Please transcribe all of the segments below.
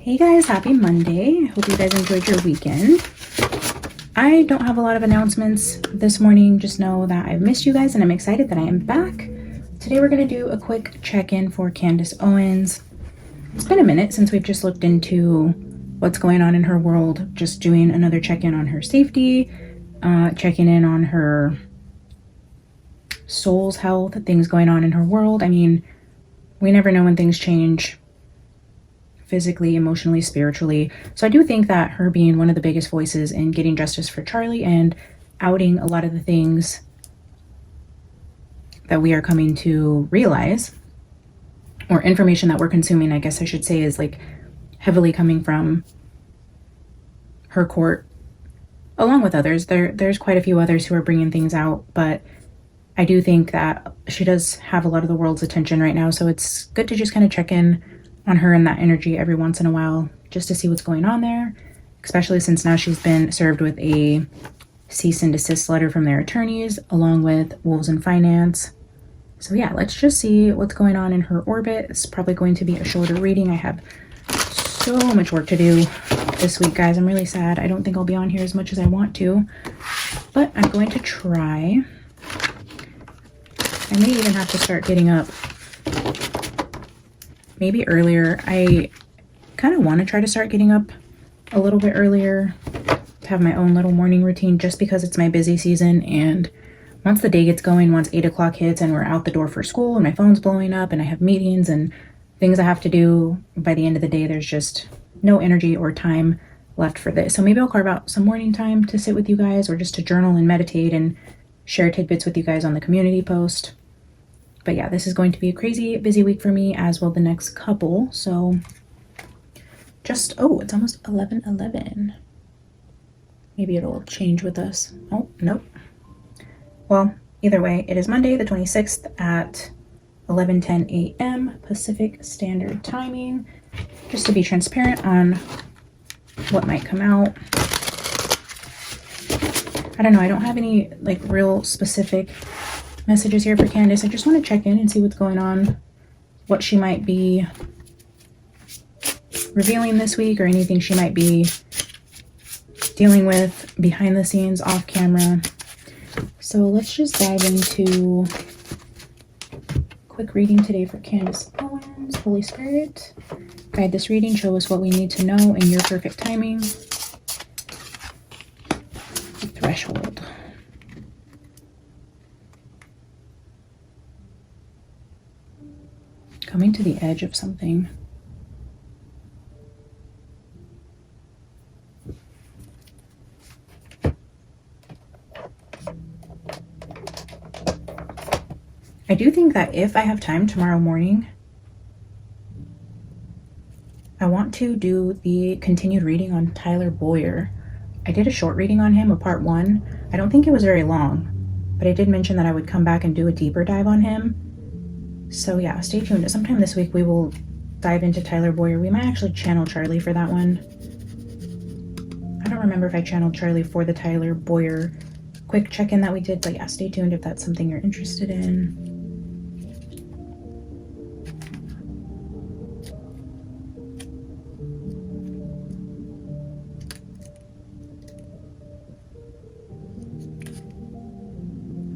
Hey guys, happy Monday. Hope you guys enjoyed your weekend. I don't have a lot of announcements this morning. Just know that I've missed you guys and I'm excited that I am back. Today we're going to do a quick check-in for Candace Owens. It's been a minute since we've just looked into what's going on in her world. Just doing another check-in on her safety, checking in on her soul's health, things going on in her world. I mean, we never know when things change. Physically, emotionally, spiritually. So I do think that her being one of the biggest voices in getting justice for Charlie and outing a lot of the things that we are coming to realize, or information that we're consuming, I guess I should say, is like heavily coming from her court, along with others. There's quite a few others who are bringing things out, but I do think that she does have a lot of the world's attention right now. So it's good to just kind of check in on her and that energy every once in a while, just to see what's going on there, especially since now she's been served with a cease and desist letter from their attorneys, along with Wolves in Finance. So yeah, let's just see what's going on in her orbit. It's probably going to be a shorter reading. I have so much work to do this week, guys. I'm really sad. I don't think I'll be on here as much as I want to, but I'm going to try. I may even have to start getting up maybe earlier. I kind of want to try to start getting up a little bit earlier to have my own little morning routine, just because it's my busy season. And once the day gets going, once 8 o'clock hits and we're out the door for school and my phone's blowing up and I have meetings and things I have to do, by the end of the day, there's just no energy or time left for this. So maybe I'll carve out some morning time to sit with you guys, or just to journal and meditate and share tidbits with you guys on the community post. But yeah, this is going to be a crazy busy week for me, as will the next couple. So just, oh, it's almost 11:11. Maybe it'll change with us. Oh, nope. Well, either way, it is Monday the 26th at 11:10 a.m. Pacific Standard Timing. Just to be transparent on what might come out. I don't know. I don't have any like real specific messages here for Candace. I just want to check in and see what's going on, what she might be revealing this week, or anything she might be dealing with behind the scenes, off camera. So let's just dive into quick reading today for Candace Owens. Holy Spirit, guide this reading. Show us what we need to know in your perfect timing. The threshold. Coming to the edge of something. I do think that if I have time tomorrow morning, I want to do the continued reading on Tyler Boyer. I did a short reading on him, a part 1. I don't think it was very long, but I did mention that I would come back and do a deeper dive on him. So yeah, stay tuned. Sometime this week we will dive into Tyler Boyer. We might actually channel Charlie for that one. I don't remember if I channeled Charlie for the Tyler Boyer quick check-in that we did, but yeah, stay tuned if that's something you're interested in.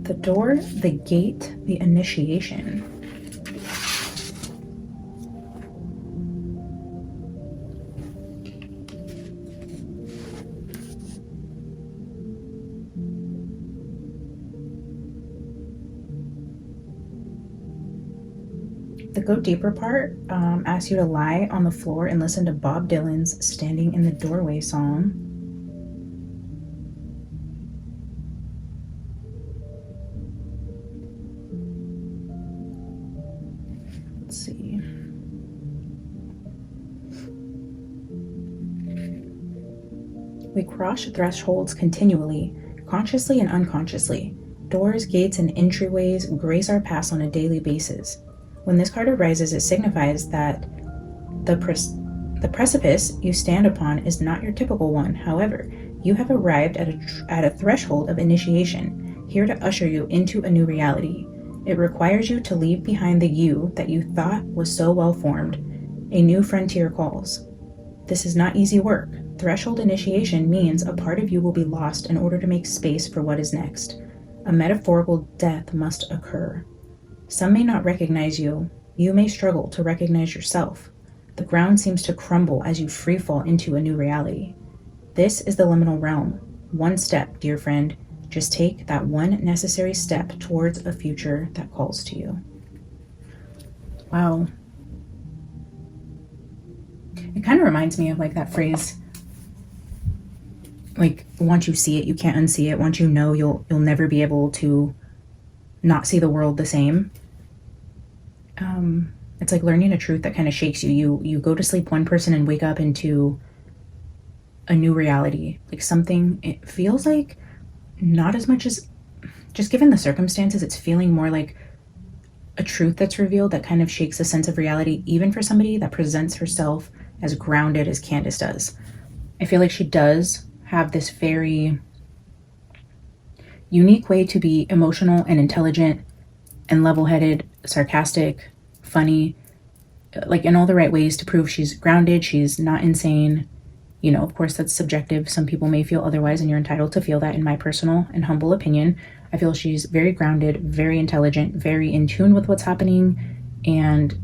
The door, the gate, the initiation. The go deeper part asks you to lie on the floor and listen to Bob Dylan's Standing in the Doorway song. Let's see. We cross thresholds continually, consciously and unconsciously. Doors, gates, and entryways grace our paths on a daily basis. When this card arises, it signifies that the precipice you stand upon is not your typical one. However, you have arrived at a threshold of initiation, here to usher you into a new reality. It requires you to leave behind the you that you thought was so well formed. A new frontier calls. This is not easy work. Threshold initiation means a part of you will be lost in order to make space for what is next. A metaphorical death must occur. Some may not recognize you. You may struggle to recognize yourself. The ground seems to crumble as you freefall into a new reality. This is the liminal realm. One step, dear friend. Just take that one necessary step towards a future that calls to you. Wow. It kind of reminds me of like that phrase, like, once you see it, you can't unsee it. Once you know, you'll never be able to not see the world the same. It's like learning a truth that kind of shakes you. You go to sleep one person and wake up into a new reality. Like something, it feels like not as much as, just given the circumstances, it's feeling more like a truth that's revealed that kind of shakes a sense of reality, even for somebody that presents herself as grounded as Candace does. I feel like she does have this very unique way to be emotional and intelligent and level-headed, sarcastic, funny, like in all the right ways to prove she's grounded, she's not insane. You know, of course, that's subjective. Some people may feel otherwise, and you're entitled to feel that. In my personal and humble opinion, I feel she's very grounded, very intelligent, very in tune with what's happening, and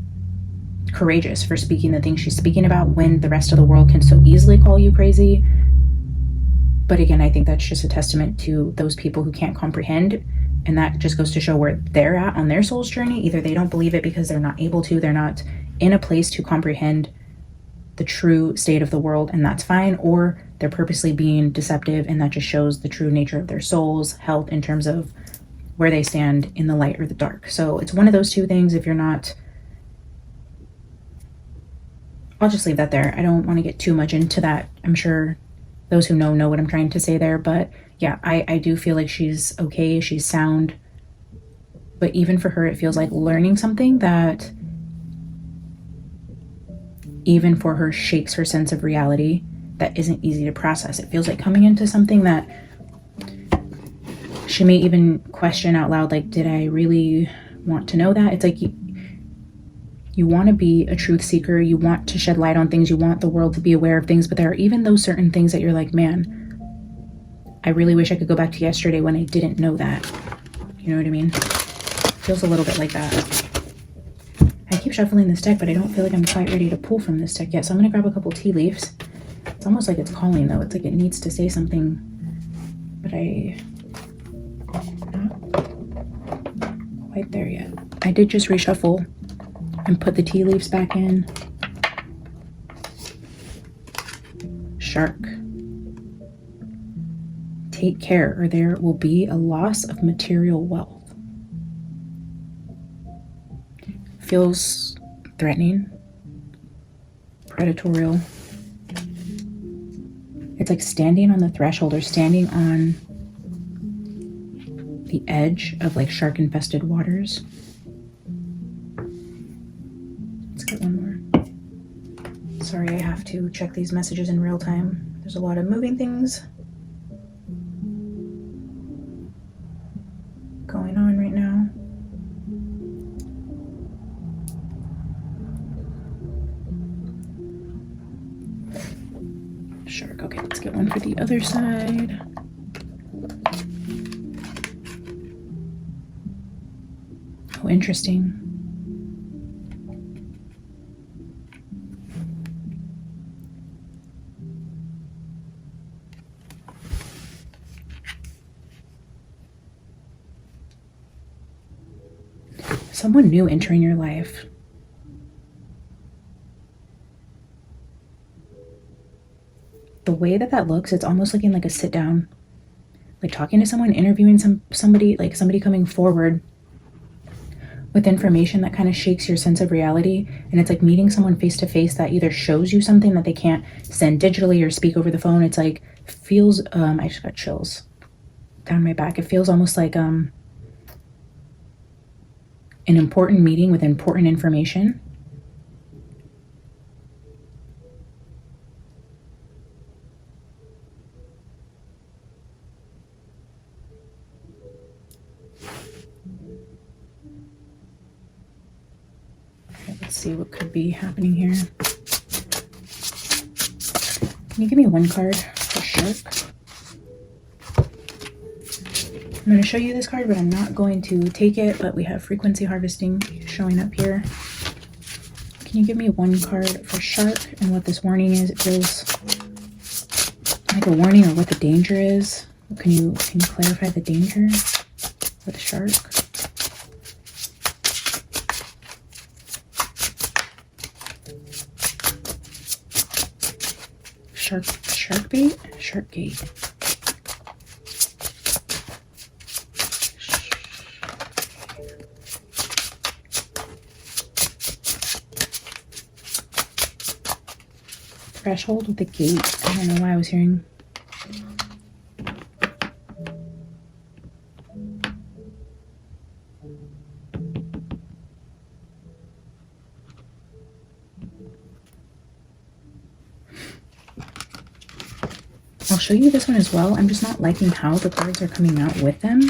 courageous for speaking the things she's speaking about when the rest of the world can so easily call you crazy. But again, I think that's just a testament to those people who can't comprehend. And that just goes to show where they're at on their soul's journey. Either they don't believe it because they're not able to, they're not in a place to comprehend the true state of the world, and that's fine, or they're purposely being deceptive, and that just shows the true nature of their soul's health in terms of where they stand in the light or the dark. So it's one of those two things. If you're not, I'll just leave that there. I don't want to get too much into that. I'm sure those who know what I'm trying to say there, but yeah, I do feel like she's okay, she's sound, but even for her, it feels like learning something that even for her shakes her sense of reality that isn't easy to process. It feels like coming into something that she may even question out loud, like, did I really want to know that? It's like you want to be a truth seeker, you want to shed light on things, you want the world to be aware of things, but there are even those certain things that you're like, man, I really wish I could go back to yesterday when I didn't know that. You know what I mean? Feels a little bit like that. I keep shuffling this deck, but I don't feel like I'm quite ready to pull from this deck yet. So I'm going to grab a couple tea leaves. It's almost like it's calling, though. It's like it needs to say something, but not quite there yet. I did just reshuffle and put the tea leaves back in. Shark. Take care, or there will be a loss of material wealth. Feels threatening, predatorial. It's like standing on the threshold or standing on the edge of like shark-infested waters. Let's get one more. Sorry, I have to check these messages in real time. There's a lot of moving things going on right now. Shark. Okay, let's get one for the other side. Oh, interesting. Someone new entering your life. The way that looks, it's almost looking like a sit down, like talking to someone, interviewing somebody, like somebody coming forward with information that kind of shakes your sense of reality. And it's like meeting someone face to face that either shows you something that they can't send digitally or speak over the phone. It's like feels I just got chills down my back. It feels almost like an important meeting with important information. Okay, let's see what could be happening here. Can you give me one card for shark? I'm going to show you this card, but I'm not going to take it. But we have frequency harvesting showing up here. Can you give me one card for shark and what this warning is? It feels like a warning or what the danger is. Can you clarify the danger with shark? Shark bait? Shark gate. Threshold with the gate. I don't know why I was hearing. I'll show you this one as well. I'm just not liking how the cards are coming out with them.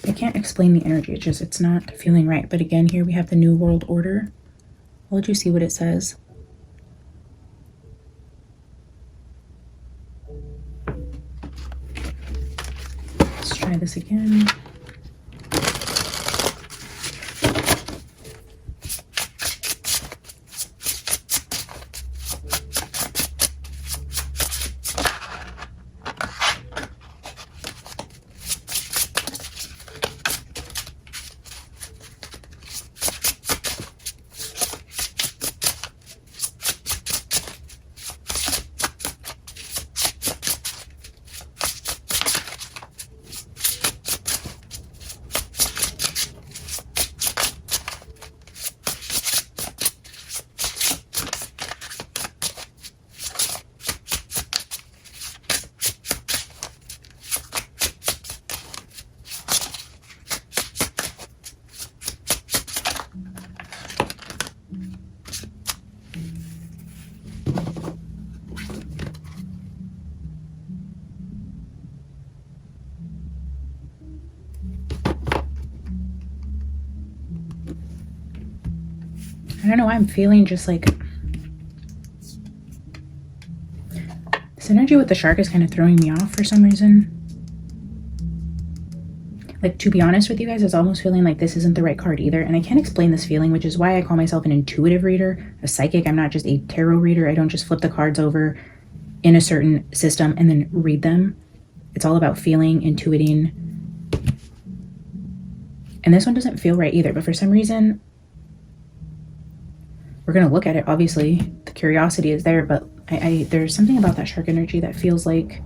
I can't explain the energy. It's not feeling right. But again, here we have the New World Order. I'll let you see what it says. Let's try this again. I don't know why I'm feeling just like this energy with the shark is kind of throwing me off for some reason. Like, to be honest with you guys, it's almost feeling like this isn't the right card either. And I can't explain this feeling, which is why I call myself an intuitive reader, a psychic. I'm not just a tarot reader. I don't just flip the cards over in a certain system and then read them. It's all about feeling, intuiting. And this one doesn't feel right either. But for some reason, we're going to look at it. Obviously, the curiosity is there. But there's something about that shark energy that feels like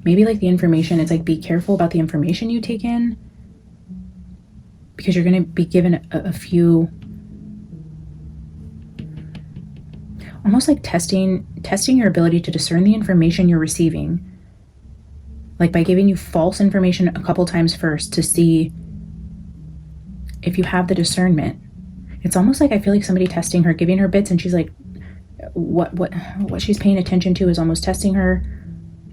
maybe like the information. It's like, be careful about the information you take in, because you're going to be given a few, almost like testing your ability to discern the information you're receiving, like by giving you false information a couple times first to see if you have the discernment. It's almost like I feel like somebody testing her, giving her bits, and she's like, what she's paying attention to is almost testing her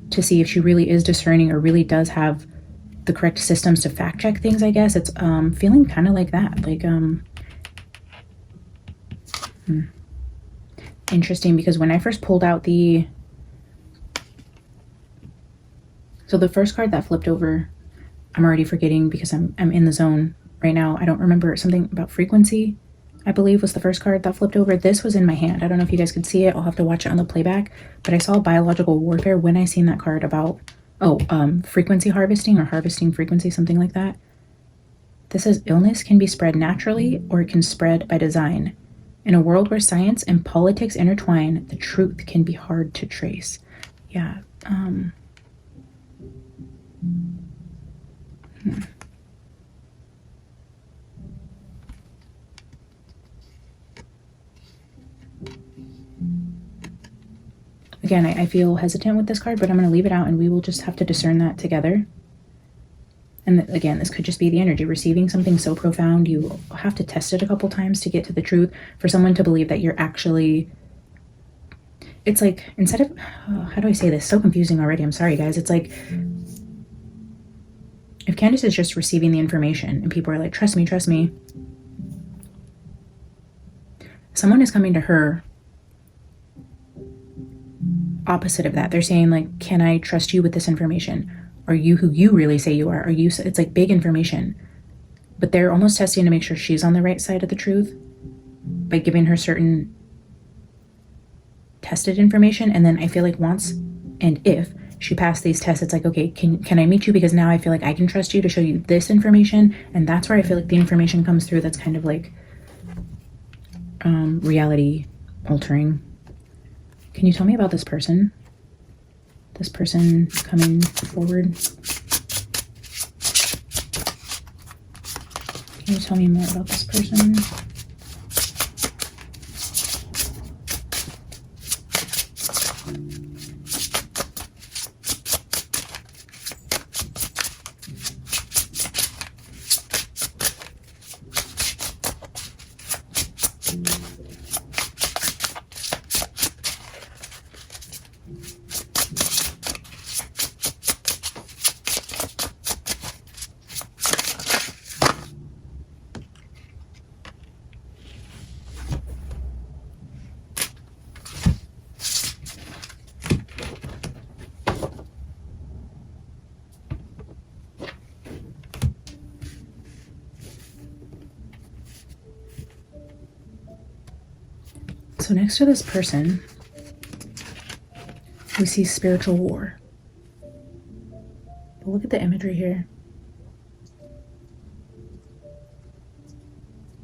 to see if she really is discerning or really does have the correct systems to fact check things, I guess. It's feeling kind of like that. Like, interesting, because when I first pulled out the first card that flipped over, I'm already forgetting because I'm in the zone right now. I don't remember. Something about frequency, I believe, was the first card that flipped over. This was in my hand. I don't know if you guys could see it. I'll have to watch it on the playback. But I saw biological warfare when I seen that card about, frequency harvesting or harvesting frequency, something like that. This says, illness can be spread naturally or it can spread by design. In a world where science and politics intertwine, the truth can be hard to trace. Yeah. Again, I feel hesitant with this card, but I'm going to leave it out and we will just have to discern that together. And again, this could just be the energy. Receiving something so profound, you have to test it a couple times to get to the truth. For someone to believe that you're actually... It's like, instead of... how do I say this? So confusing already. I'm sorry, guys. It's like, if Candace is just receiving the information and people are like, trust me, trust me. Someone is coming to her opposite of that. They're saying like, can I trust you with this information? Are you who you really say you are? Are you, it's like big information, but they're almost testing to make sure she's on the right side of the truth by giving her certain tested information. And then I feel like once and if she passed these tests, it's like, okay, can I meet you? Because now I feel like I can trust you to show you this information. And that's where I feel like the information comes through that's kind of like reality altering. Can you tell me about this person? This person coming forward? Can you tell me more about this person? So next to this person, we see spiritual war. But look at the imagery here.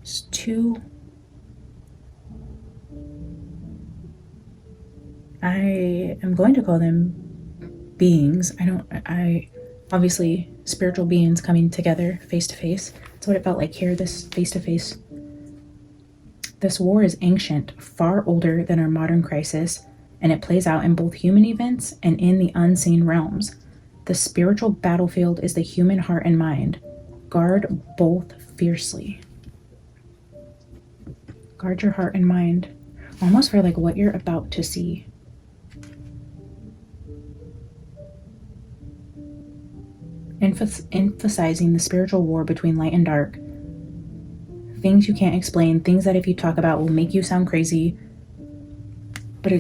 It's two. I am going to call them beings. I obviously spiritual beings coming together face to face. That's what it felt like here, this face to face. This war is ancient, far older than our modern crisis, and it plays out in both human events and in the unseen realms. The spiritual battlefield is the human heart and mind. Guard both fiercely. Guard your heart and mind. Almost for like what you're about to see. Emphasizing the spiritual war between light and dark. Things you can't explain, things that if you talk about will make you sound crazy, but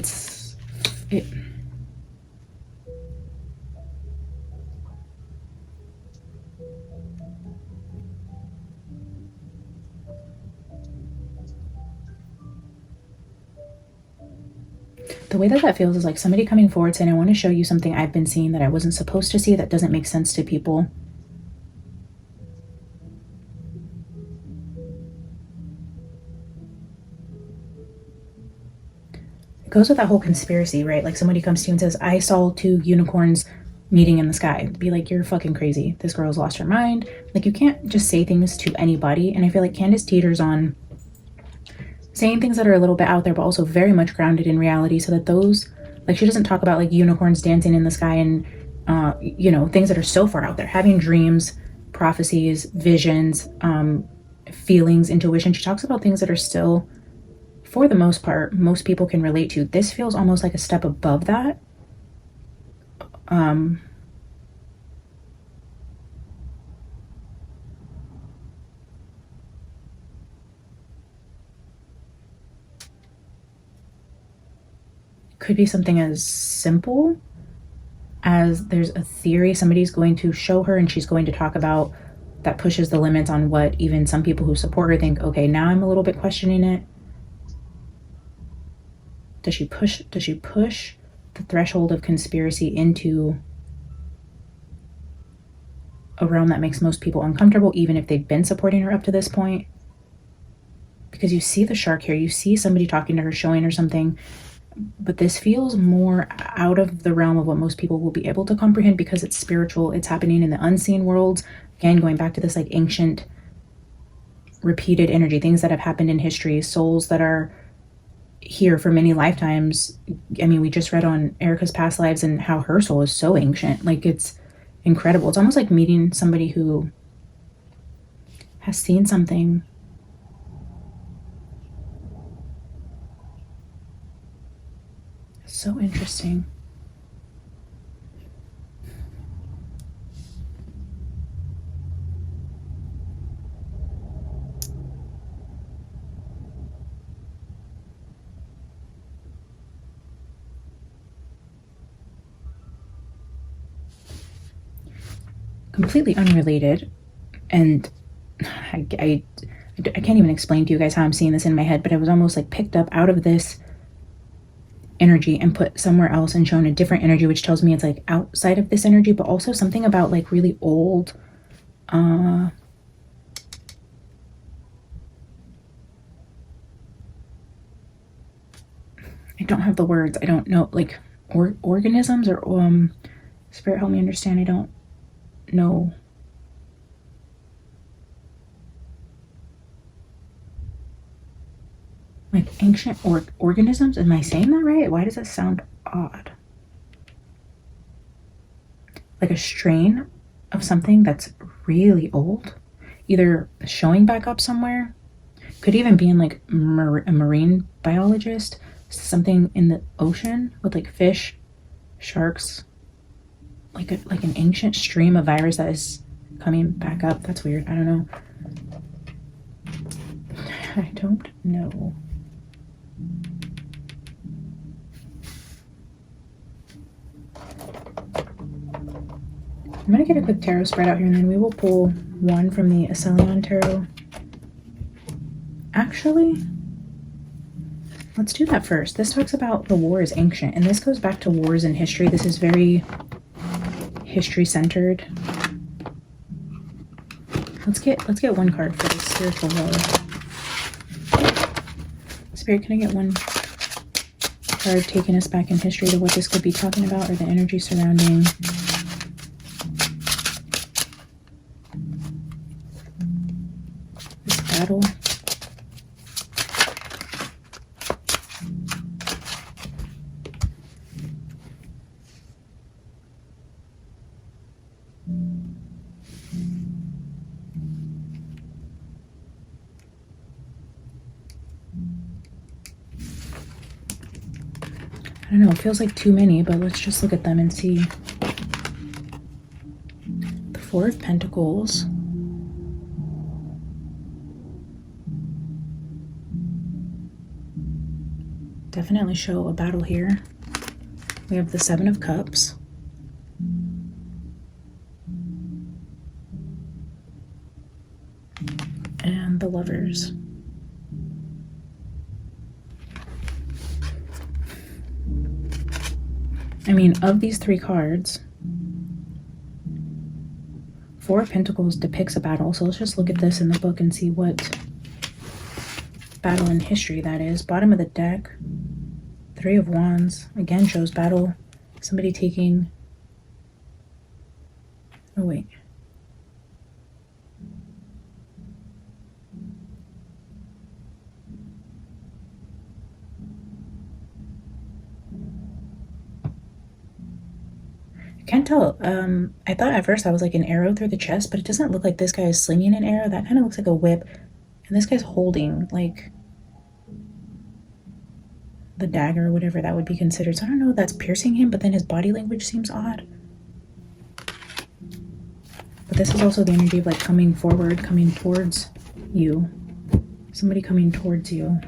the way that feels is like somebody coming forward saying, I want to show you something I've been seeing that I wasn't supposed to see, that doesn't make sense to people. Goes with that whole conspiracy, right? Like somebody comes to you and says, I saw 2 unicorns meeting in the sky. Be like, you're fucking crazy. This girl's lost her mind. Like, you can't just say things to anybody. And I feel like Candace teeters on saying things that are a little bit out there, but also very much grounded in reality, so that those, like, she doesn't talk about like unicorns dancing in the sky and you know, things that are so far out there, having dreams, prophecies, visions, feelings, intuition. She talks about things that are still, for the most part, most people can relate to. This feels almost like a step above that. Could be something as simple as there's a theory somebody's going to show her and she's going to talk about that pushes the limits on what even some people who support her think, okay, now I'm a little bit questioning it. Does she push the threshold of conspiracy into a realm that makes most people uncomfortable, even if they've been supporting her up to this point? Because you see the shark here, you see somebody talking to her, showing her something, but this feels more out of the realm of what most people will be able to comprehend, because it's spiritual, it's happening in the unseen worlds. Again, going back to this like ancient repeated energy, things that have happened in history, souls that are here for many lifetimes. I mean, we just read on Erica's past lives and how her soul is so ancient. Like, it's incredible. It's almost like meeting somebody who has seen something so interesting. completely unrelated, and I can't even explain to you guys how I'm seeing this in my head, but it was almost like picked up out of this energy and put somewhere else and shown a different energy, which tells me it's like outside of this energy, but also something about like really old, I don't have the words, I don't know, like organisms or spirit, help me understand, I don't know. Like ancient organisms, am I saying that right? Why does that sound odd? Like a strain of something that's really old, either showing back up somewhere, could even be in like a marine biologist, something in the ocean with like fish, sharks, like an ancient stream of virus that is coming back up. That's weird. I don't know. I don't know. I'm gonna get a quick tarot spread out here, and then we will pull one from the Acelion Tarot. Actually, let's do that first. This talks about the war is ancient, and this goes back to wars in history. This is very history-centered. Let's get one card for the spiritual love. Spirit, can I get one card taking us back in history to what this could be talking about, or the energy surrounding this battle? I don't know, it feels like too many, but let's just look at them and see. The Four of Pentacles. Definitely show a battle here. We have the Seven of Cups. And the Lovers. I mean, of these three cards, Four of Pentacles depicts a battle. So let's just look at this in the book and see what battle in history that is. Bottom of the deck, Three of Wands, again shows battle. Somebody taking, oh wait. Can't tell. I thought at first I was like an arrow through the chest, but it doesn't look like this guy is slinging an arrow. That kind of looks like a whip. And this guy's holding like the dagger or whatever that would be considered. So I don't know if that's piercing him, but then his body language seems odd. But this is also the energy of like coming forward, coming towards you. Somebody coming towards you.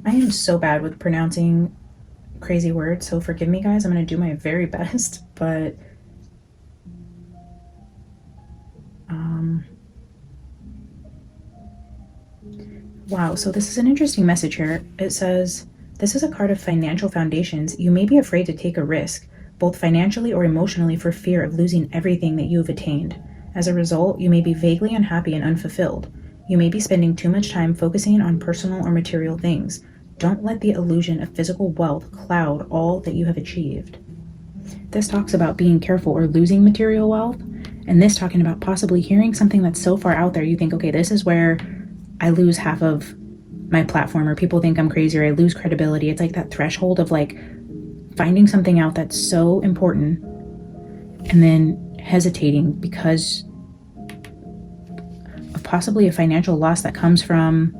I am so bad with pronouncing crazy words, so forgive me guys. I'm going to do my very best, but wow, so this is an interesting message here. It says, this is a card of financial foundations. You may be afraid to take a risk, both financially or emotionally, for fear of losing everything that you have attained. As a result, you may be vaguely unhappy and unfulfilled. You may be spending too much time focusing on personal or material things. Don't let the illusion of physical wealth cloud all that you have achieved. This talks about being careful or losing material wealth, and this talking about possibly hearing something that's so far out there you think, okay, this is where I lose half of my platform, or people think I'm crazy, or I lose credibility. It's like that threshold of like finding something out that's so important and then hesitating because of possibly a financial loss that comes from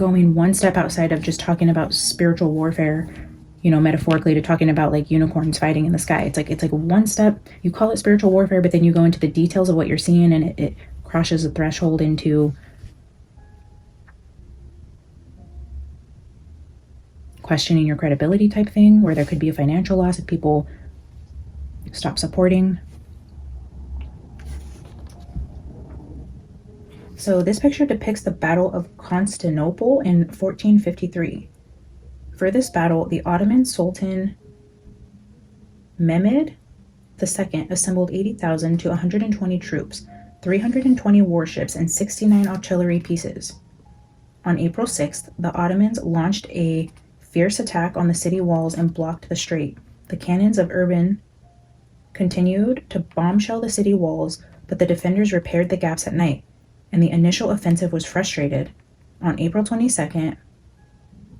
going one step outside of just talking about spiritual warfare, you know, metaphorically, to talking about like unicorns fighting in the sky. It's like one step. You call it spiritual warfare, but then you go into the details of what you're seeing, and it crosses the threshold into questioning your credibility type thing, where there could be a financial loss if people stop supporting. So this picture depicts the Battle of Constantinople in 1453. For this battle, the Ottoman Sultan Mehmed II assembled 80,000 to 120 troops, 320 warships, and 69 artillery pieces. On April 6th, the Ottomans launched a fierce attack on the city walls and blocked the strait. The cannons of Urban continued to bombshell the city walls, but the defenders repaired the gaps at night, and the initial offensive was frustrated. On April 22nd,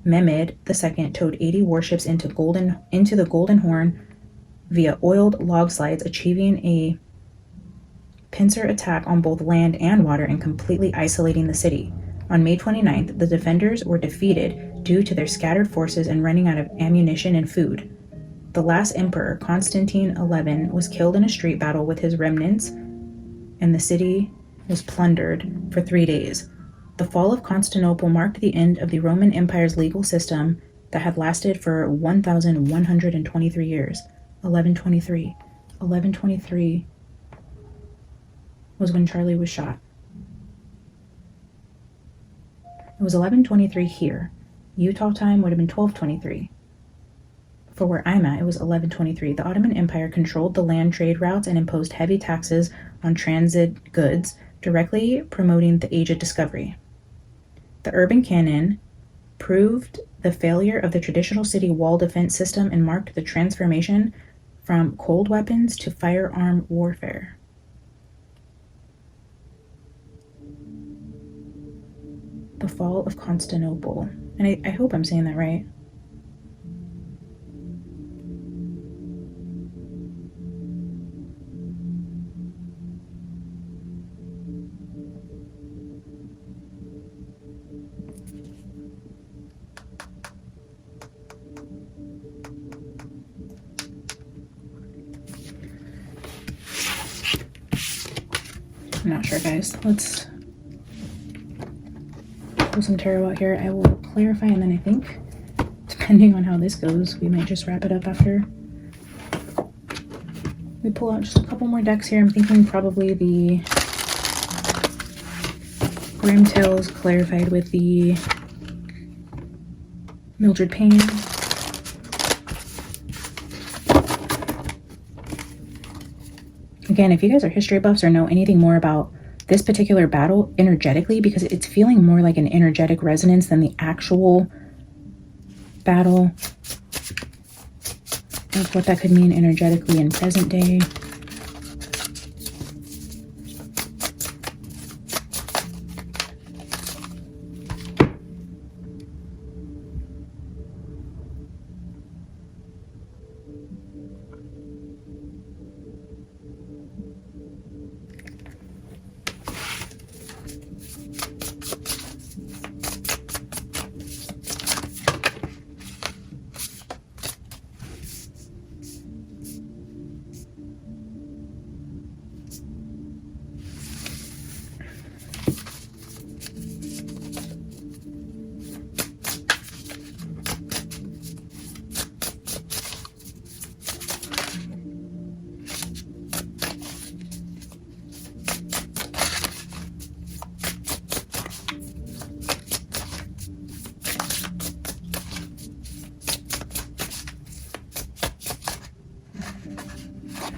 Mehmed II towed 80 warships into the Golden Horn via oiled log slides, achieving a pincer attack on both land and water and completely isolating the city. On May 29th, the defenders were defeated due to their scattered forces and running out of ammunition and food. The last emperor, Constantine XI, was killed in a street battle with his remnants, and the city was plundered for 3 days. The fall of Constantinople marked the end of the Roman Empire's legal system that had lasted for 1,123 years. 1123. 1123 was when Charlie was shot. It was 1123 here. Utah time would have been 1223. For where I'm at, it was 1123. The Ottoman Empire controlled the land trade routes and imposed heavy taxes on transit goods, directly promoting the Age of Discovery. The urban cannon proved the failure of the traditional city wall defense system and marked the transformation from cold weapons to firearm warfare. The fall of Constantinople. And I hope I'm saying that right. I'm not sure, guys. Let's pull some tarot out here. I will clarify, and then I think, depending on how this goes, we might just wrap it up after we pull out just a couple more decks here. I'm thinking probably the Grim Tales clarified with the Mildred Payne. Again, if you guys are history buffs or know anything more about this particular battle energetically, because it's feeling more like an energetic resonance than the actual battle, of what that could mean energetically in present day.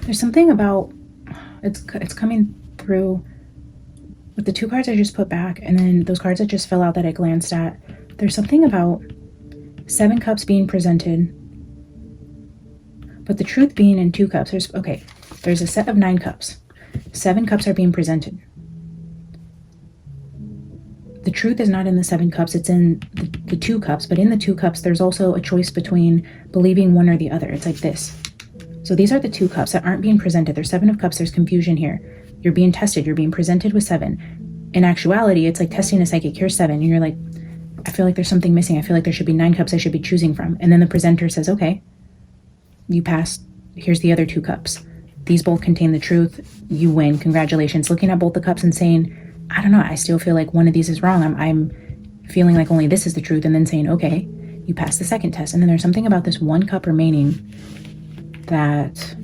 There's something about it's coming through with the two cards I just put back, and then those cards that just fell out that I glanced at. There's something about 7 cups being presented, but the truth being in 2 cups. There's a set of 9 cups. 7 cups are being presented. The truth is not in the 7 cups, it's in the 2 cups, but in the 2 cups, there's also a choice between believing one or the other. It's like this. So these are the 2 cups that aren't being presented. There's 7 of cups. There's confusion here. You're being tested. You're being presented with 7. In actuality, it's like testing a psychic. Here's 7. And you're like, I feel like there's something missing. I feel like there should be 9 cups I should be choosing from. And then the presenter says, okay, you passed. Here's the other 2 cups. These both contain the truth. You win. Congratulations. Looking at both the cups and saying, I don't know, I still feel like one of these is wrong. I'm feeling like only this is the truth. And then saying, okay, you passed the second test. And then there's something about this 1 cup remaining that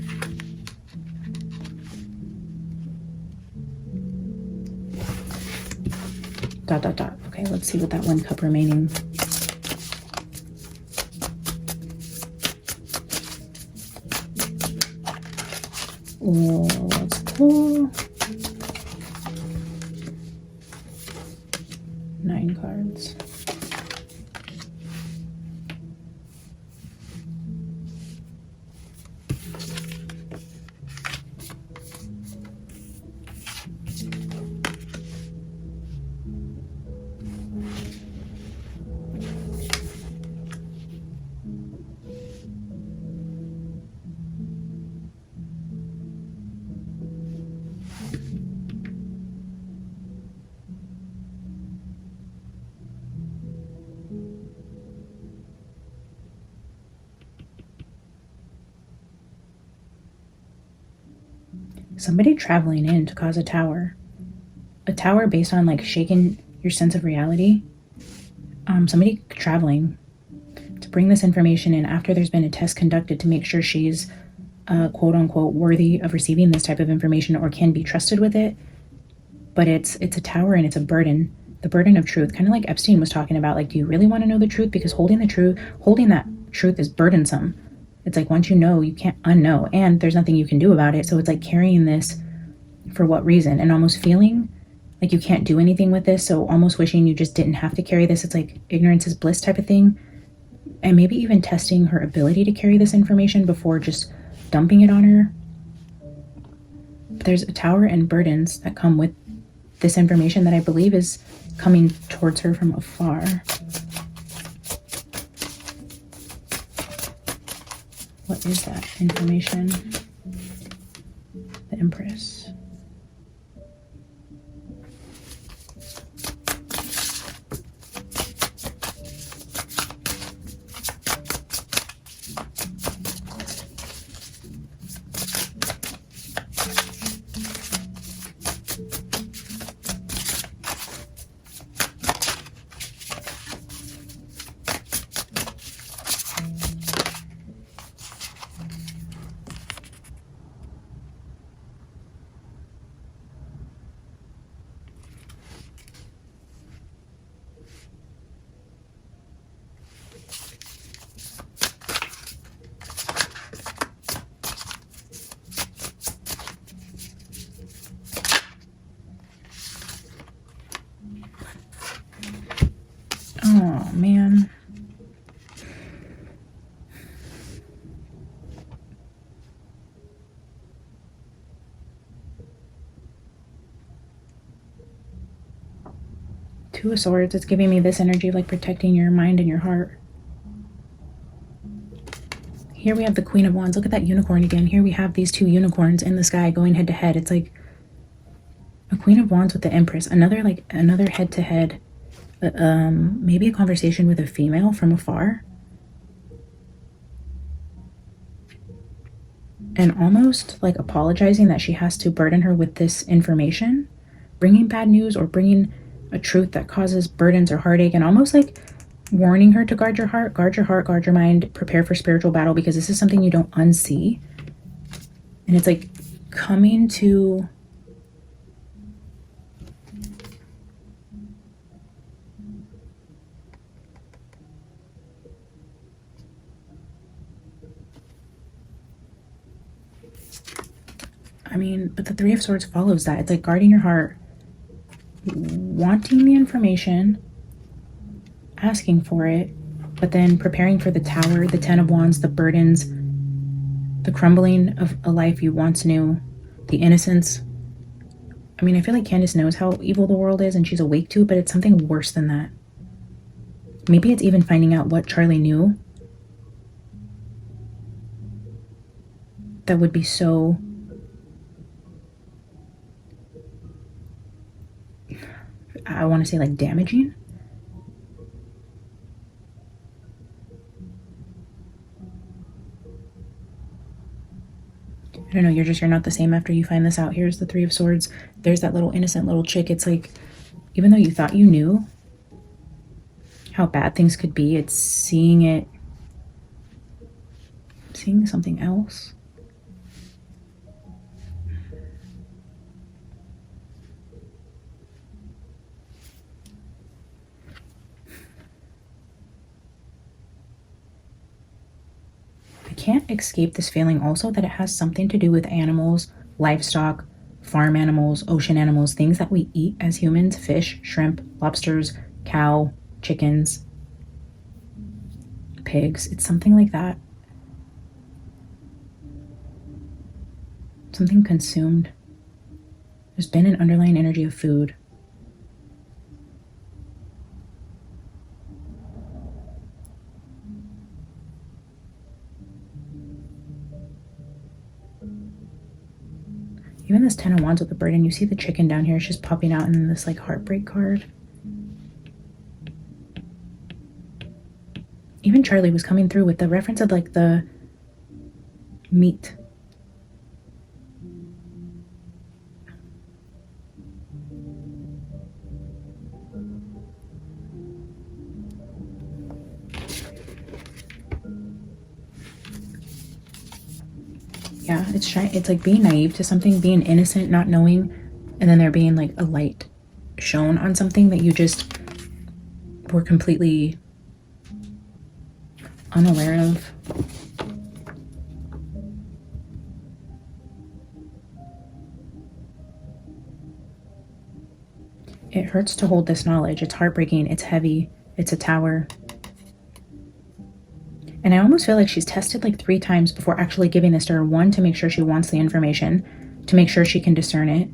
dot dot dot. Okay, let's see what that 1 cup remaining. Oh, that's cool. 9 cards. Somebody traveling in to cause a tower. A tower based on like shaking your sense of reality. Somebody traveling to bring this information in after there's been a test conducted to make sure she's quote unquote worthy of receiving this type of information or can be trusted with it. But it's a tower and it's a burden. The burden of truth, kind of like Epstein was talking about. Like, do you really want to know the truth? Because holding that truth is burdensome. It's like once you know, you can't unknow, and there's nothing you can do about it. So it's like carrying this for what reason, and almost feeling like you can't do anything with this. So almost wishing you just didn't have to carry this. It's like ignorance is bliss type of thing. And maybe even testing her ability to carry this information before just dumping it on her. But there's a tower and burdens that come with this information that I believe is coming towards her from afar. What is that information? The Empress. Oh, man. Two of Swords. It's giving me this energy of like protecting your mind and your heart. Here we have the Queen of Wands. Look at that unicorn again. Here we have these 2 unicorns in the sky going head to head. It's like a Queen of Wands with the Empress. Another head to head. Maybe a conversation with a female from afar. And almost like apologizing that she has to burden her with this information. Bringing bad news or bringing a truth that causes burdens or heartache. And almost like warning her to guard your heart, guard your mind, prepare for spiritual battle, because this is something you don't unsee. And it's like coming to but the Three of Swords follows that. It's like guarding your heart, wanting the information, asking for it, but then preparing for the Tower, the Ten of Wands, the burdens, the crumbling of a life you once knew, the innocence. I feel like Candace knows how evil the world is and she's awake to it, but it's something worse than that. Maybe it's even finding out what Charlie knew that would be so I want to say like damaging. don't know, you're not the same after you find this out. Here's the Three of Swords. There's that little innocent little chick. It's like, even though you thought you knew how bad things could be, it's seeing something else. I can't escape this feeling also that it has something to do with animals, livestock, farm animals, ocean animals, things that we eat as humans: fish, shrimp, lobsters, cow, chickens, pigs. It's something like that. Something consumed. There's been an underlying energy of food. Even this 10 of Wands with the bird, and you see the chicken down here, it's just popping out, and then this like heartbreak card. Even Charlie was coming through with the reference of like the meat. Yeah, it's like being naive to something, being innocent, not knowing, and then there being like a light shown on something that you just were completely unaware of. It hurts to hold this knowledge. It's heartbreaking. It's heavy. It's a tower. And I almost feel like she's tested like 3 times before actually giving this to her. 1, to make sure she wants the information, to make sure she can discern it,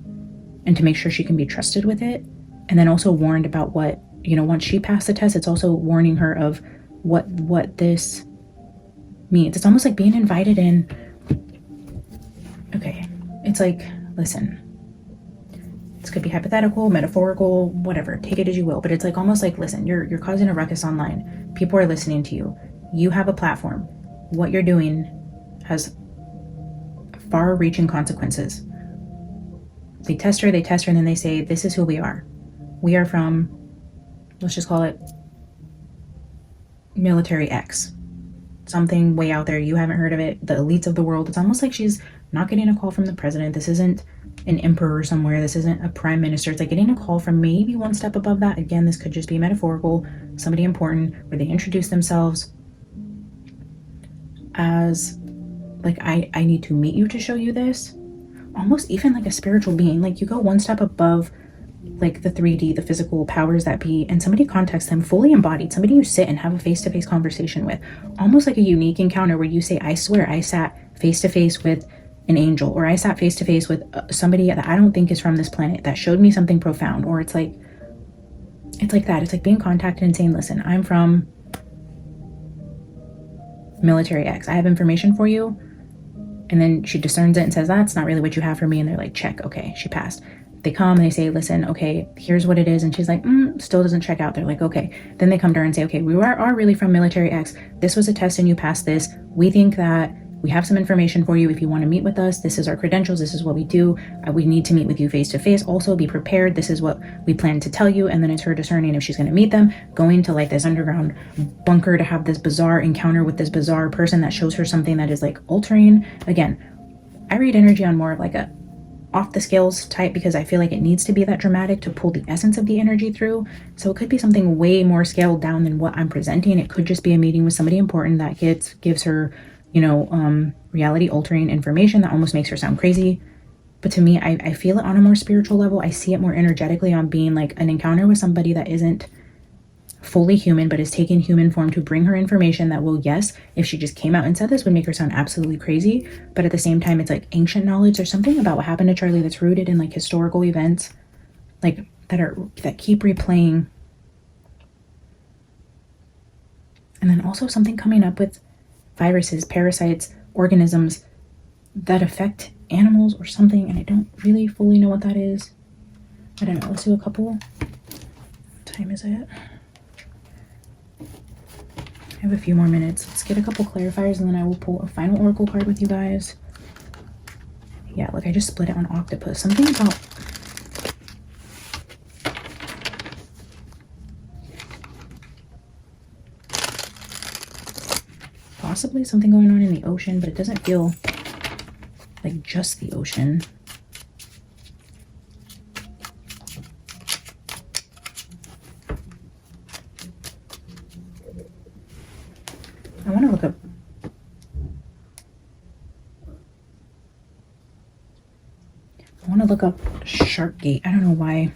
and to make sure she can be trusted with it. And then also warned about what, you know, once she passed the test, it's also warning her of what this means. It's almost like being invited in. Okay. It's like, listen, this could be hypothetical, metaphorical, whatever. Take it as you will. But it's like almost like, listen, you're causing a ruckus online. People are listening to you. You have a platform. What you're doing has far-reaching consequences. They test her, and then they say, this is who we are. We are from, let's just call it military X. Something way out there. You haven't heard of it. The elites of the world. It's almost like she's not getting a call from the president. This isn't an emperor somewhere. This isn't a prime minister. It's like getting a call from maybe one step above that. Again, this could just be metaphorical. Somebody important where they introduce themselves as like, I need to meet you to show you this. Almost even like a spiritual being. Like you go one step above like the 3D, the physical powers that be, and somebody contacts them fully embodied, somebody you sit and have a face-to-face conversation with, almost like a unique encounter where you say, I swear I sat face-to-face with an angel, or I sat face-to-face with somebody that I don't think is from this planet that showed me something profound. Or it's like that. It's like being contacted and saying, listen, I'm from military X. I have information for you. And then she discerns it and says, that's not really what you have for me. And they're like, check. Okay, she passed. They come and they say, listen, okay, here's what it is. And she's like, still doesn't check out. They're like, okay. Then they come to her and say, okay, we are really from military X. This was a test and you passed this. We think that we have some information for you. If you want to meet with us, this is our credentials. This is what we do. We need to meet with you face to face. Also be prepared. This is what we plan to tell you. And then it's her discerning if she's going to meet them, going to like this underground bunker to have this bizarre encounter with this bizarre person that shows her something that is like altering. Again, I read energy on more of like a off the scales type because I feel like it needs to be that dramatic to pull the essence of the energy through. So it could be something way more scaled down than what I'm presenting. It could just be a meeting with somebody important that gives her, you know, reality altering information that almost makes her sound crazy. But to me, I feel it on a more spiritual level. I see it more energetically on being like an encounter with somebody that isn't fully human, but is taking human form to bring her information that will, yes, if she just came out and said this, would make her sound absolutely crazy. But at the same time, it's like ancient knowledge. There's something about what happened to Charlie that's rooted in like historical events, like that keep replaying. And then also something coming up with viruses, parasites, organisms that affect animals or something. And I don't really fully know what that is. I don't know. Let's do a couple. What time is it? I have a few more minutes. Let's get a couple clarifiers and then I will pull a final oracle card with you guys. Yeah, like I just split it on octopus. Something about... possibly something going on in the ocean, but it doesn't feel like just the ocean. I want to look up... I want to look up Shark Gate. I don't know why.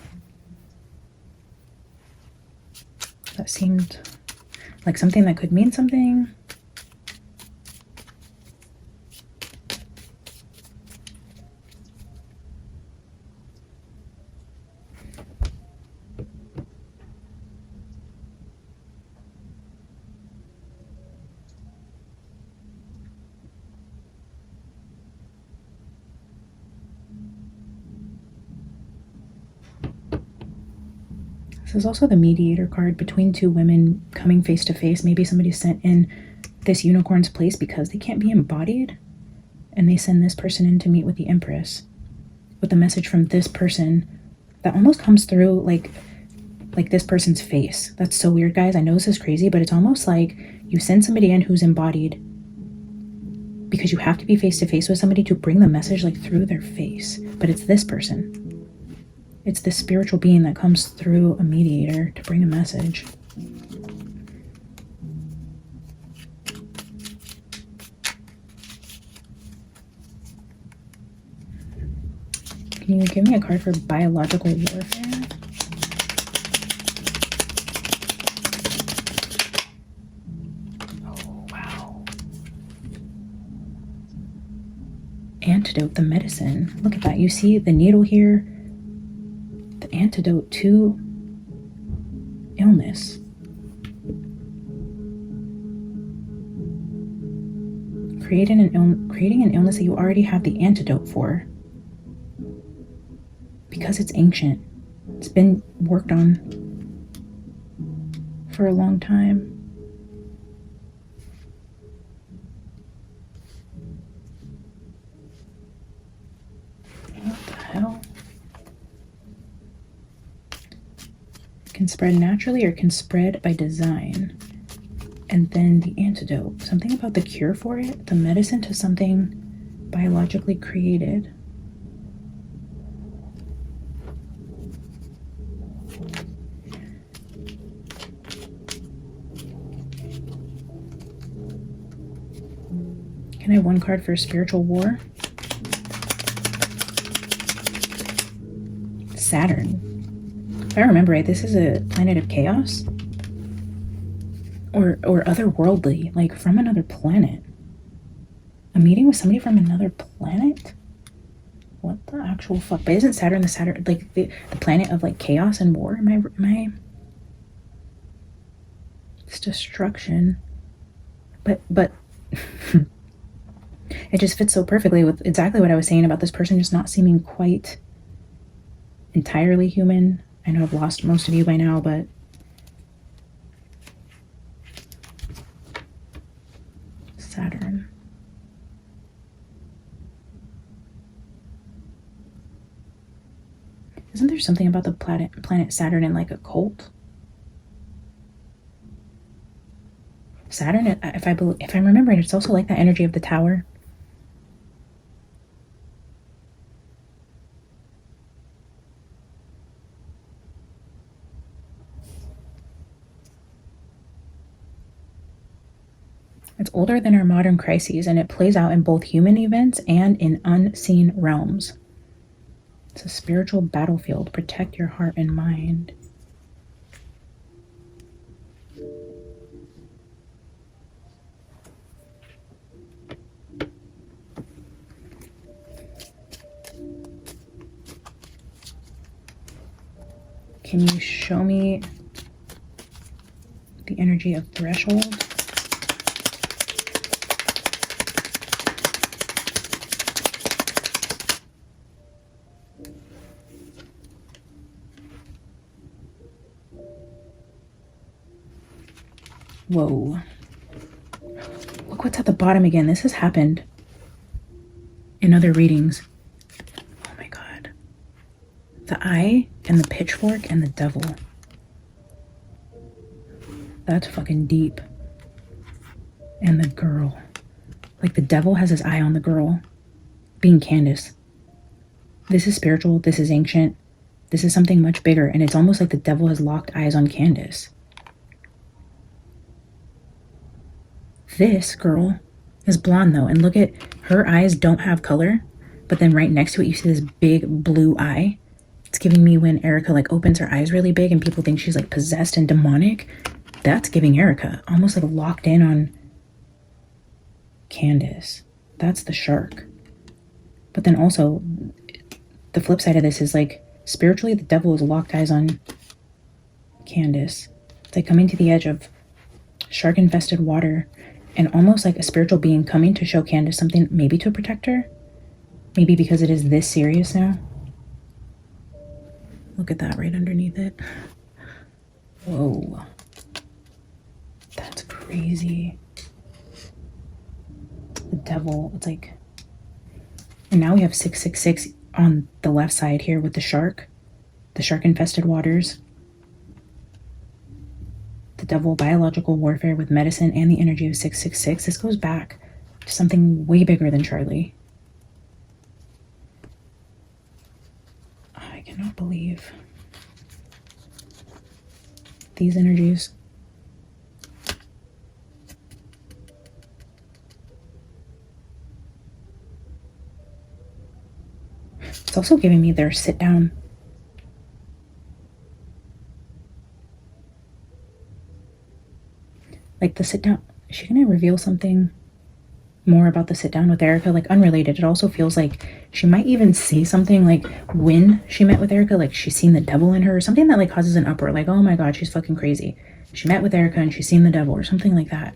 That seemed like something that could mean something. This is also the mediator card between two women coming face to face. Maybe somebody sent in this unicorn's place because they can't be embodied. And they send this person in to meet with the Empress with a message from this person that almost comes through like this person's face. That's so weird, guys. I know this is crazy, but it's almost like you send somebody in who's embodied because you have to be face to face with somebody to bring the message like through their face. But it's this person. It's this spiritual being that comes through a mediator to bring a message. Can you give me a card for biological warfare? Oh, wow. Antidote, the medicine. Look at that. You see the needle here? The antidote to illness. Creating an illness that you already have the antidote for. Because it's ancient. It's been worked on for a long time. What the hell? Can spread naturally or can spread by design. And then the antidote. Something about the cure for it. The medicine to something biologically created. Can I have one card for spiritual war? Saturn. If I remember right, this is a planet of chaos. Or otherworldly, like from another planet. A meeting with somebody from another planet? What the actual fuck? But isn't Saturn like the planet of like chaos and war? Am I it's destruction. But it just fits so perfectly with exactly what I was saying about this person just not seeming quite entirely human. I know I've lost most of you by now, but Saturn. Isn't there something about the planet Saturn in like a cult? Saturn, if I'm remembering, it's also like that energy of the tower. It's older than our modern crises, and it plays out in both human events and in unseen realms. It's a spiritual battlefield. Protect your heart and mind. Can you show me the energy of threshold? Whoa. Look what's at the bottom again. This has happened in other readings. The eye and the pitchfork and the devil. That's fucking deep. And the girl. Like the devil has his eye on the girl. Being Candace. This is spiritual. This is ancient. This is something much bigger. And it's almost like the devil has locked eyes on Candace. This girl is blonde though. And look at her eyes don't have color. But then right next to it, you see this big blue eye. It's giving me when Erica like opens her eyes really big and people think she's like possessed and demonic. That's giving Erica. Almost like locked in on Candace. That's the shark. But then also, the flip side of this is like, spiritually, the devil has locked eyes on Candace. It's like coming to the edge of shark-infested water and almost like a spiritual being coming to show Candace something, maybe to protect her. Maybe because it is this serious now. Look at that right underneath it. Whoa. That's crazy. The devil, it's like, and now we have 666 on the left side here with the shark infested waters. The devil, biological warfare with medicine and the energy of 666. This goes back to something way bigger than Charlie. I cannot believe these energies. It's also giving me their sit down. Like the sit down. Is she going to reveal something more about the sit down with Erica? Like unrelated. It also feels like she might even say something like when she met with Erica, like she's seen the devil in her or something that like causes an uproar. Like, oh my God, she's fucking crazy. She met with Erica and she's seen the devil or something like that.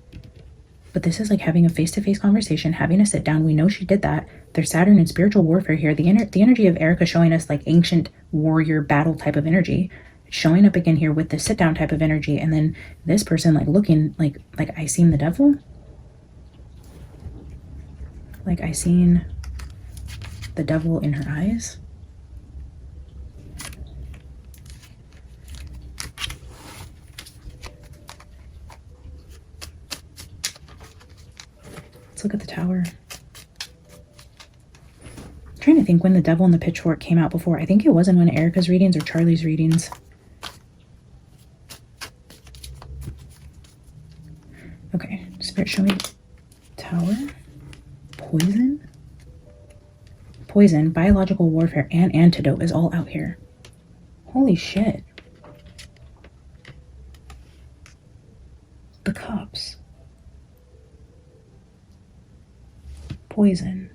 But this is like having a face-to-face conversation, having a sit down. We know she did that. There's Saturn and spiritual warfare here. The energy of Erica showing us like ancient warrior battle type of energy, showing up again here with the sit down type of energy. And then this person like looking like I seen the devil. Like I seen the devil in her eyes. Look at the tower. I'm trying to think when the devil and the pitchfork came out before. I think it was in one of Erica's readings or Charlie's readings. Okay, Spirit, show me tower. Poison. Poison, biological warfare, and antidote is all out here. Holy shit. The cups. Poison.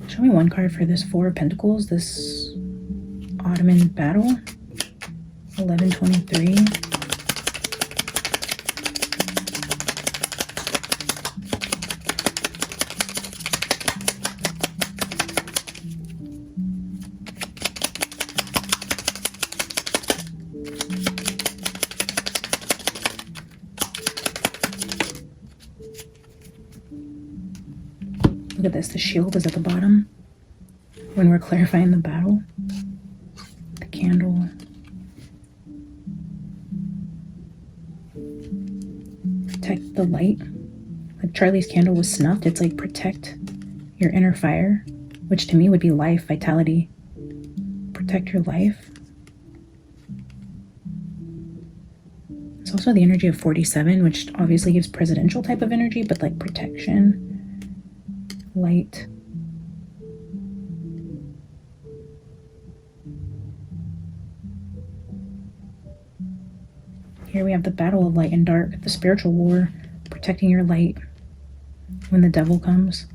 Show me one card for this Four of Pentacles, this Ottoman battle. 1123. Look at this, the shield is at the bottom when we're clarifying the battle. The candle. Protect the light. Like Charlie's candle was snuffed. It's like protect your inner fire, which to me would be life, vitality. Protect your life. It's also the energy of 47, which obviously gives presidential type of energy, but like protection, light. Here we have the battle of light and dark, the spiritual war, protecting your light when the devil comes.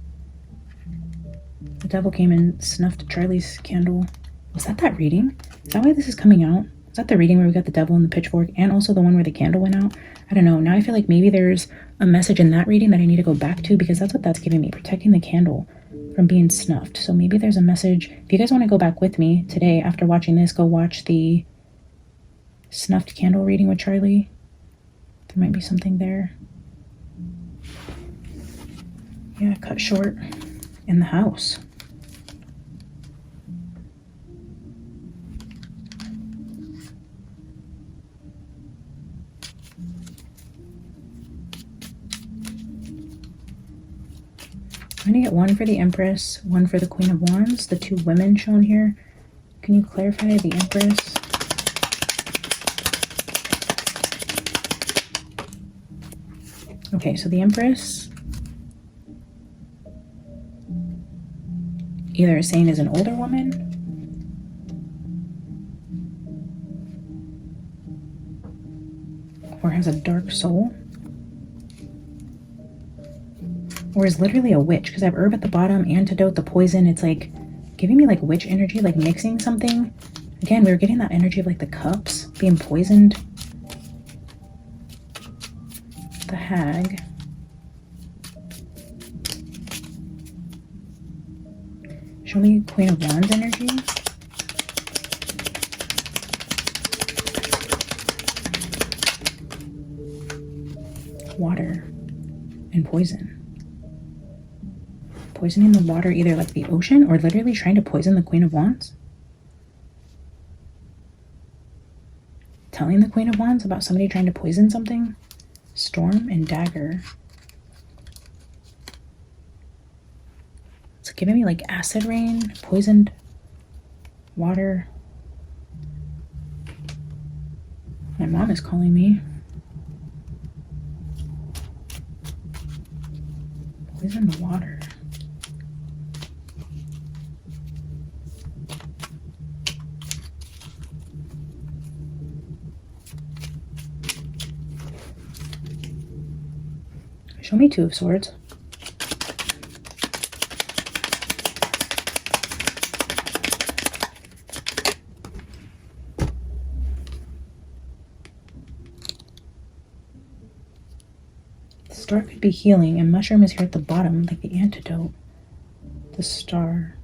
The devil came and snuffed Charlie's candle. Was that reading? Is that why this is coming out? Is that the reading where we got the devil and the pitchfork, and also the one where the candle went out? I don't know. Now I feel like maybe there's a message in that reading that I need to go back to, because that's what that's giving me, protecting the candle from being snuffed. So maybe there's a message. If you guys want to go back with me today after watching this, go watch the snuffed candle reading with Charlie. There might be something there. Yeah, cut short in the house. I'm going to get one for the Empress, one for the Queen of Wands, the two women shown here. Can you clarify the Empress? Okay, so the Empress either is saying is an older woman, or has a dark soul, or is literally a witch, because I have herb at the bottom, antidote, the poison. It's like giving me like witch energy, like mixing something. Again, we were getting that energy of like the cups being poisoned. The Hag. Show me Queen of Wands energy. Water and poison. Poisoning the water, either like the ocean or literally trying to poison the Queen of Wands. Telling the Queen of Wands about somebody trying to poison something. Storm and dagger. It's giving me like acid rain, poisoned water. My mom is calling me. Poisoned water. Show me Two of Swords. The star could be healing, and mushroom is here at the bottom, like the antidote. The star.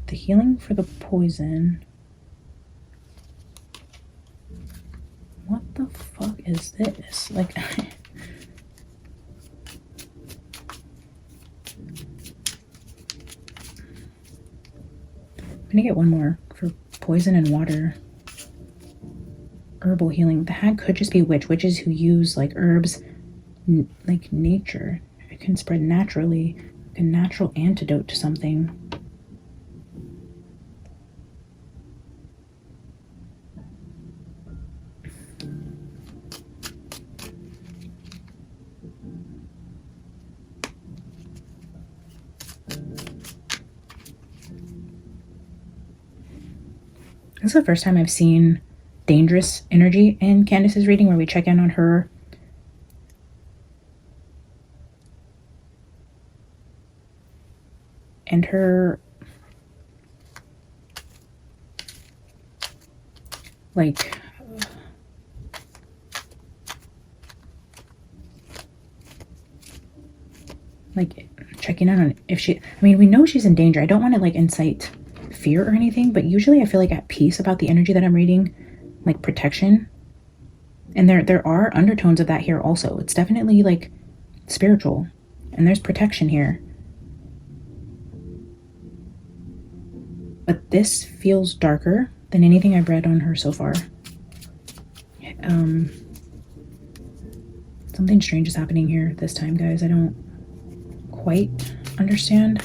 The healing for the poison. What the fuck is this? Like... I'm gonna get one more for poison and water. Herbal healing. The Hag could just be witch. Witches who use like herbs, like nature. It can spread naturally, like a natural antidote to something. This is the first time I've seen dangerous energy in Candace's reading, where we check in on her and her like checking in on if she, I mean, we know she's in danger. I don't want to like incite fear or anything, but usually I feel like at peace about the energy that I'm reading, like protection. And there are undertones of that here also. It's definitely like spiritual, and there's protection here. But this feels darker than anything I've read on her so far. Something strange is happening here this time, guys. I don't quite understand.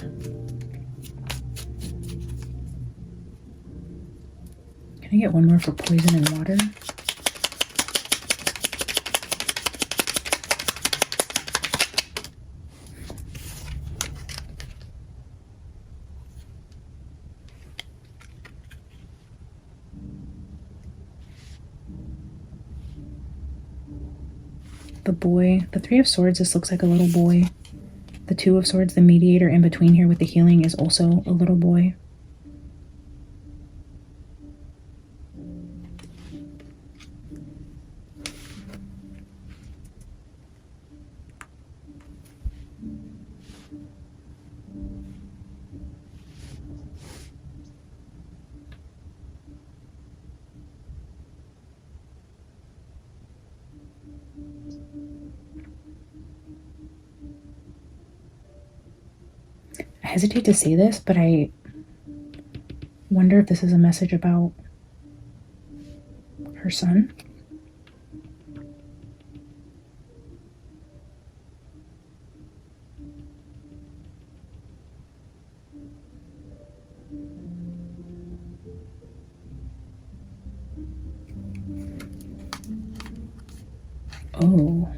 Can I get one more for poison and water? The boy, the Three of Swords, this looks like a little boy. The Two of Swords, the mediator in between here with the healing, is also a little boy. I hesitate to say this, but I wonder if this is a message about her son. Oh.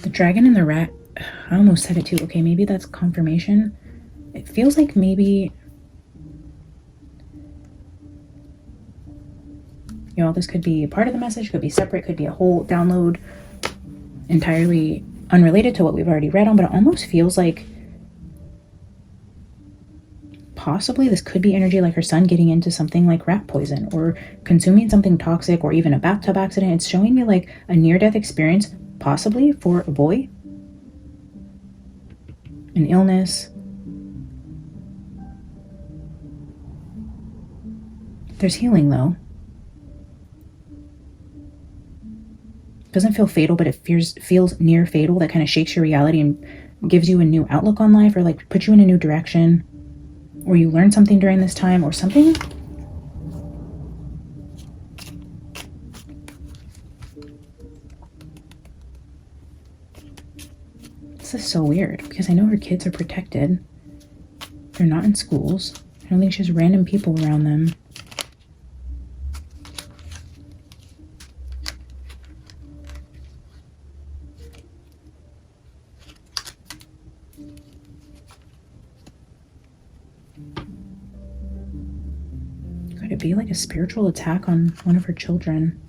The dragon and the rat. I almost said it too. Okay, maybe that's confirmation. It feels like maybe, you know, this could be part of the message, could be separate, could be a whole download entirely unrelated to what we've already read on, but it almost feels like possibly this could be energy like her son getting into something like rat poison or consuming something toxic or even a bathtub accident. It's showing me like a near-death experience, possibly for a boy, an illness. There's healing though. Doesn't feel fatal, but it feels near fatal. That kind of shakes your reality and gives you a new outlook on life, or like puts you in a new direction, or you learn something during this time or something. This is so weird because I know her kids are protected. They're not in schools. I don't think she has random people around them. Could it be like a spiritual attack on one of her children?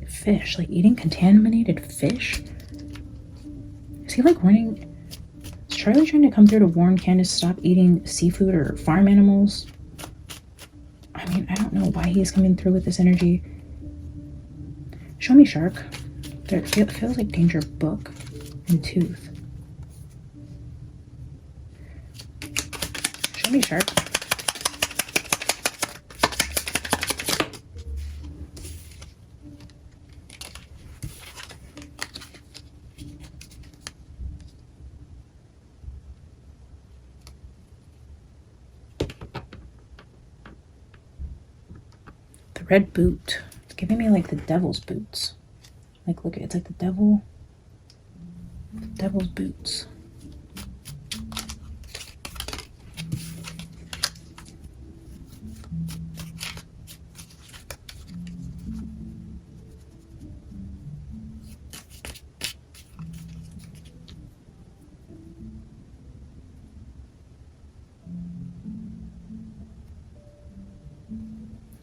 Fish, like eating contaminated fish? Is he like warning? Is Charlie trying to come through to warn Candace to stop eating seafood or farm animals? I mean, I don't know why he's coming through with this energy. Show me shark. There feels like danger book and tooth. Show me shark. Red boot. It's giving me like the devil's boots. Like, look, it's like the devil's boots.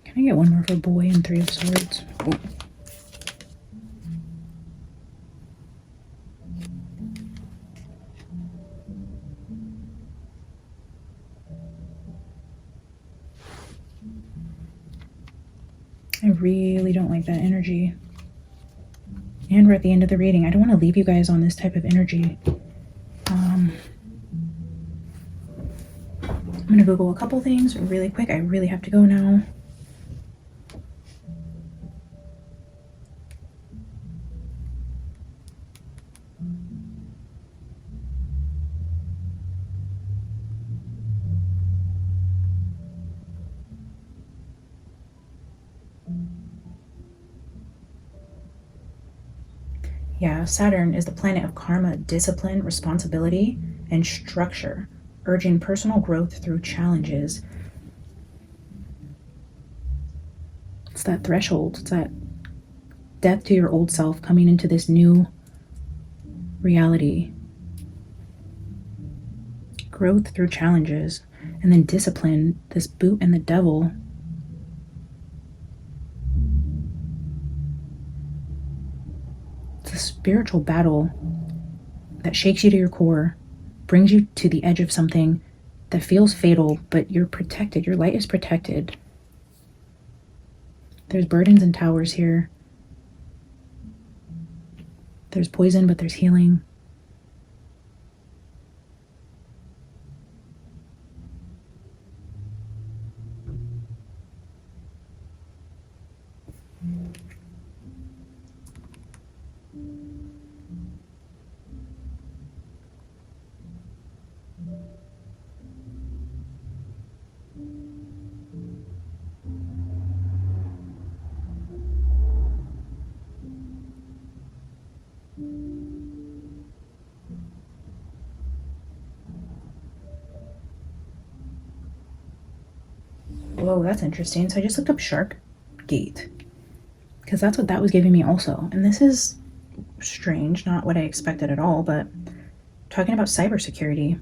Can I get one more for boy and 3 of swords? Oh. I really don't like that energy. And we're at the end of the reading. I don't want to leave you guys on this type of energy. I'm going to Google a couple things really quick. I really have to go now. Yeah, Saturn is the planet of karma, discipline, responsibility, and structure, urging personal growth through challenges. It's that threshold. It's that death to your old self, coming into this new reality. Growth through challenges. And then discipline, this boot and the devil. It's a spiritual battle that shakes you to your core, brings you to the edge of something that feels fatal, but you're protected. Your light is protected. There's burdens and towers here. There's poison, but there's healing. Whoa, that's interesting. So I just looked up Shark Gate because that's what that was giving me also. And this is strange, not what I expected at all, but talking about cybersecurity.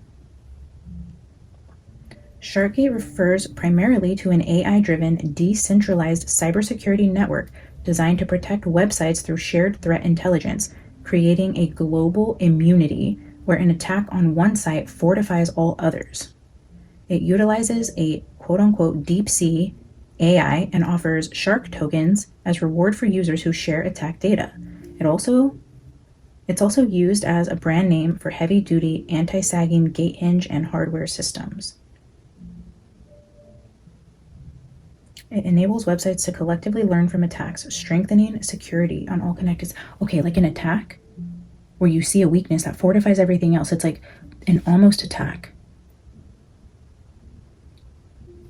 SharkGate refers primarily to an AI-driven, decentralized cybersecurity network designed to protect websites through shared threat intelligence, creating a global immunity where an attack on one site fortifies all others. It utilizes a quote-unquote deep sea AI and offers Shark tokens as reward for users who share attack data. It's also used as a brand name for heavy-duty anti-sagging gate hinge and hardware systems. It enables websites to collectively learn from attacks, strengthening security on all connected. Okay, like an attack where you see a weakness that fortifies everything else. It's like an almost attack.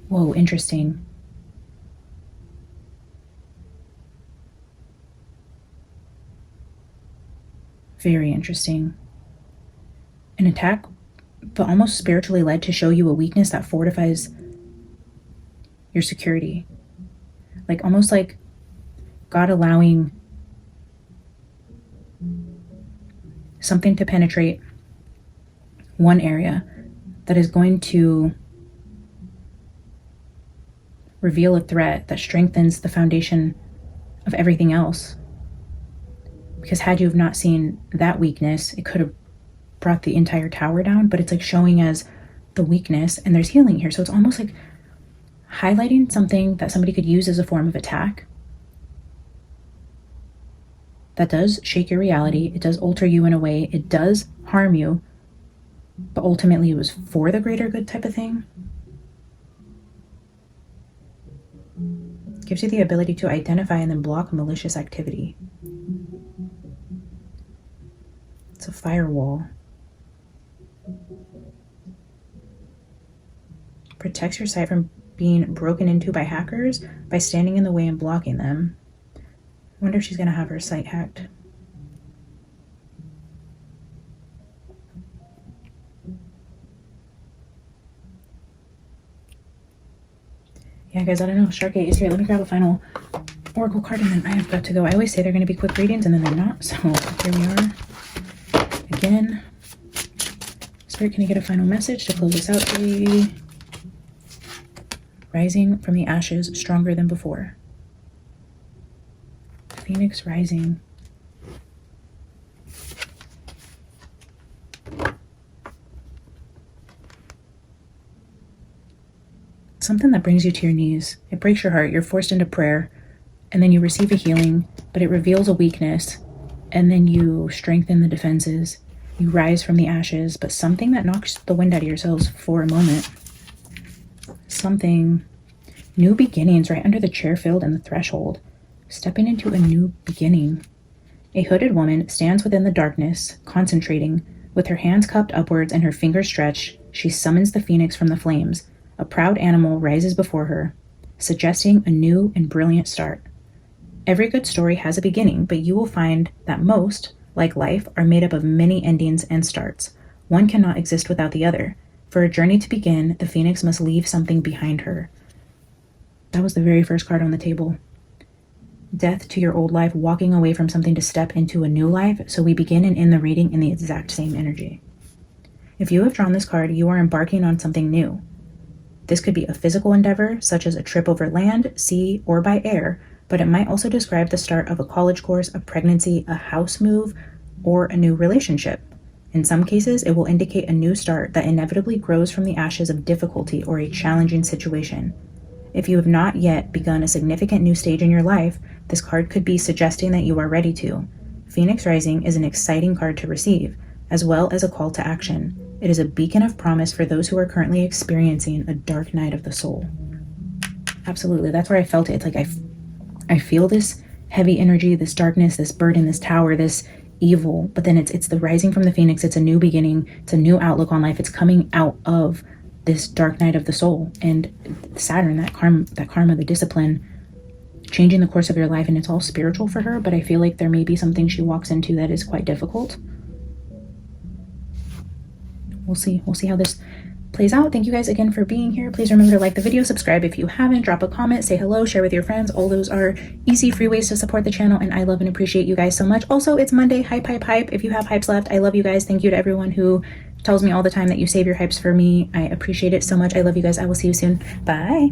Whoa, interesting. Very interesting. An attack, but almost spiritually led to show you a weakness that fortifies your security. Like almost like God allowing something to penetrate one area that is going to reveal a threat that strengthens the foundation of everything else. Because had you have not seen that weakness, it could have brought the entire tower down, but it's like showing as the weakness, and there's healing here. So it's almost like highlighting something that somebody could use as a form of attack that does shake your reality. It does alter you in a way. It does harm you, but ultimately it was for the greater good type of thing. Gives you the ability to identify and then block malicious activity. It's a firewall. Protects your site from being broken into by hackers by standing in the way and blocking them. I wonder if she's going to have her site hacked. Yeah, guys, I don't know. Sharkgate is here. Let me grab a final Oracle card and then I have got to go. I always say they're going to be quick readings and then they're not. So here we are. Again. Spirit, can you get a final message to close this out, please? Rising from the ashes, stronger than before. Phoenix rising. Something that brings you to your knees. It breaks your heart. You're forced into prayer, and then you receive a healing, but it reveals a weakness, and then you strengthen the defenses. You rise from the ashes, but something that knocks the wind out of yourselves for a moment. Something. New beginnings right under the chair filled and the threshold. Stepping into a new beginning. A hooded woman stands within the darkness, concentrating. With her hands cupped upwards and her fingers stretched, she summons the phoenix from the flames. A proud animal rises before her, suggesting a new and brilliant start. Every good story has a beginning, but you will find that most, like life, are made up of many endings and starts. One cannot exist without the other. For a journey to begin, the phoenix must leave something behind her. That was the very first card on the table. Death to your old life, walking away from something to step into a new life. So we begin and end the reading in the exact same energy. If you have drawn this card, you are embarking on something new. This could be a physical endeavor, such as a trip over land, sea, or by air, but it might also describe the start of a college course, a pregnancy, a house move, or a new relationship. In some cases, it will indicate a new start that inevitably grows from the ashes of difficulty or a challenging situation. If you have not yet begun a significant new stage in your life, this card could be suggesting that you are ready to. Phoenix Rising is an exciting card to receive, as well as a call to action. It is a beacon of promise for those who are currently experiencing a dark night of the soul. Absolutely. That's where I felt it. It's like I feel this heavy energy, this darkness, this burden, this tower, this evil, but then it's the rising from the phoenix. It's a new beginning. It's a new outlook on life. It's coming out of this dark night of the soul. And Saturn, that karma, the discipline, changing the course of your life, and it's all spiritual for her, but I feel like there may be something she walks into that is quite difficult. We'll see how this plays out. Thank you guys again for being here. Please remember to like the video, subscribe if you haven't, drop a comment, say hello, share with your friends. All those are easy, free ways to support the channel, and I love and appreciate you guys so much. Also, it's Monday. Hype. If you have hypes left, I love you guys. Thank you to everyone who tells me all the time that you save your hypes for me. I appreciate it so much. I love you guys. I will see you soon. Bye.